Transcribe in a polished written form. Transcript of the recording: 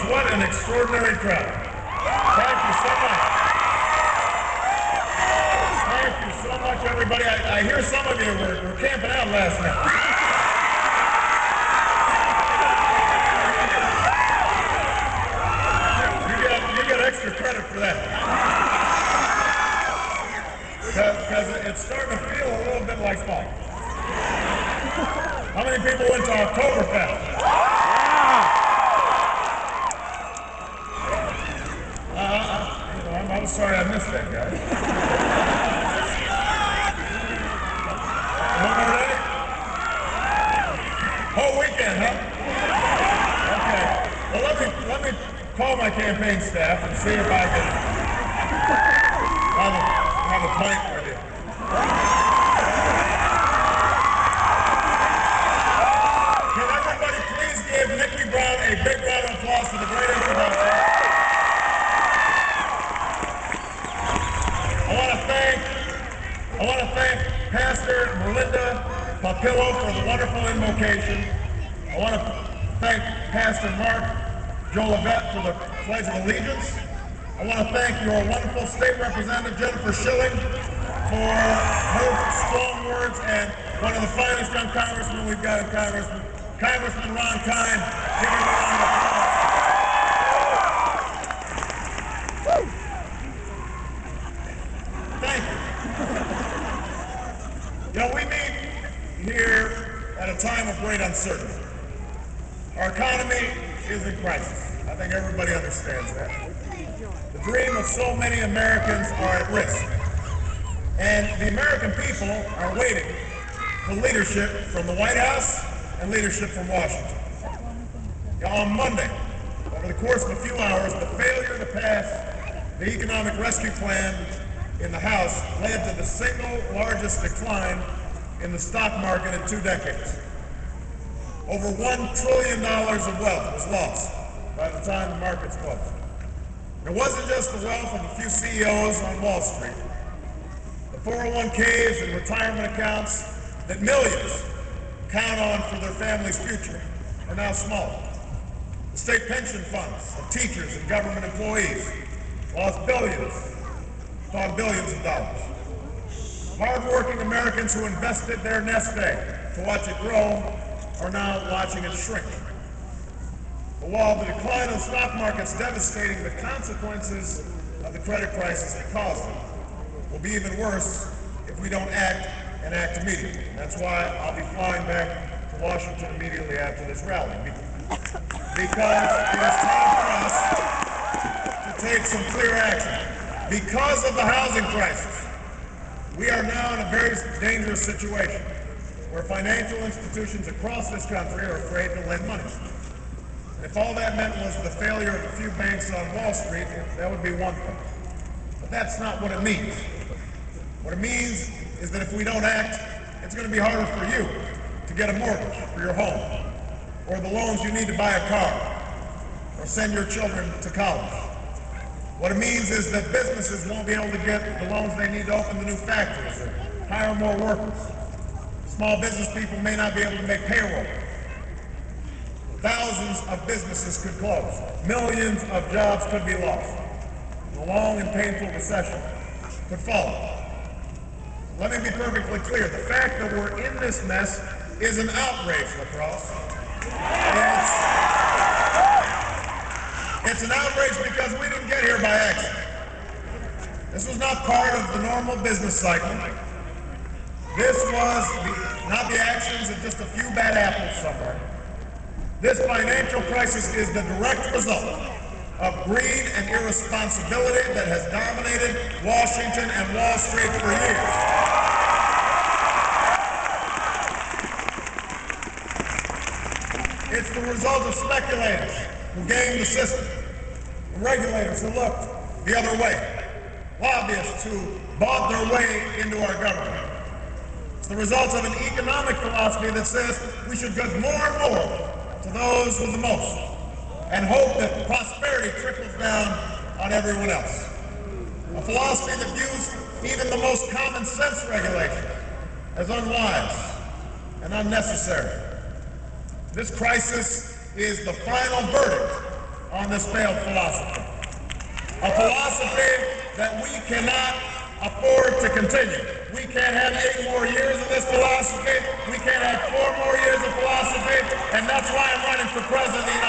what an extraordinary crowd. Thank you so much. Thank you so much, everybody. I hear some of you were camping out last night. You get extra credit for that. Because it's starting to feel a little bit like fall. How many people went to Oktoberfest? I'm sorry I missed that, guys. One more day? Whole weekend, huh? Okay. Well, let me call my campaign staff and see if I can have a pint with you. Can everybody please give Nikki Brown a big round of applause for the great introduction? I want to thank Pastor Melinda Papillo for the wonderful invocation. I want to thank Pastor Mark Jolivet for the Pledge of Allegiance. I want to thank your wonderful state representative, Jennifer Schilling, for her strong words, and one of the finest young congressmen we've got in Congress, Congressman Ron Kine. Give him a round of applause. Thank you. You know, we meet here at a time of great uncertainty. Our economy is in crisis. I think everybody understands that. The dream of so many Americans are at risk. And the American people are waiting for leadership from the White House and leadership from Washington. Now, on Monday, over the course of a few hours, the failure to pass the economic rescue plan in the House led to the single largest decline in the stock market in 2 decades. Over $1 trillion of wealth was lost by the time the markets closed. It wasn't just the wealth of a few CEOs on Wall Street. The 401ks and retirement accounts that millions count on for their family's future are now smaller. The state pension funds of teachers and government employees lost billions of dollars. Hard-working Americans who invested their nest egg to watch it grow are now watching it shrink. But while the decline of the stock market is devastating, the consequences of the credit crisis that caused it will be even worse if we don't act and act immediately. That's why I'll be flying back to Washington immediately after this rally. Because it is time for us to take some clear action. Because of the housing crisis, we are now in a very dangerous situation where financial institutions across this country are afraid to lend money. And if all that meant was the failure of a few banks on Wall Street, that would be one thing. But that's not what it means. What it means is that if we don't act, it's going to be harder for you to get a mortgage for your home, or the loans you need to buy a car, or send your children to college. What it means is that businesses won't be able to get the loans they need to open the new factories or hire more workers. Small business people may not be able to make payroll. Thousands of businesses could close. Millions of jobs could be lost. A long and painful recession could follow. Let me be perfectly clear. The fact that we're in this mess is an outrage, Crosse. It's an outrage because we didn't get here by accident. This was not part of the normal business cycle. This was not the actions of just a few bad apples somewhere. This financial crisis is the direct result of greed and irresponsibility that has dominated Washington and Wall Street for years. It's the result of speculators who gamed the system, and regulators who looked the other way, lobbyists who bought their way into our government. It's the result of an economic philosophy that says we should give more and more to those with the most, and hope that prosperity trickles down on everyone else. A philosophy that views even the most common sense regulation as unwise and unnecessary. This crisis is the final verdict on this failed philosophy. A philosophy that we cannot afford to continue. We can't have 8 more years of this philosophy. We can't have 4 more years of philosophy. And that's why I'm running for president of the United States.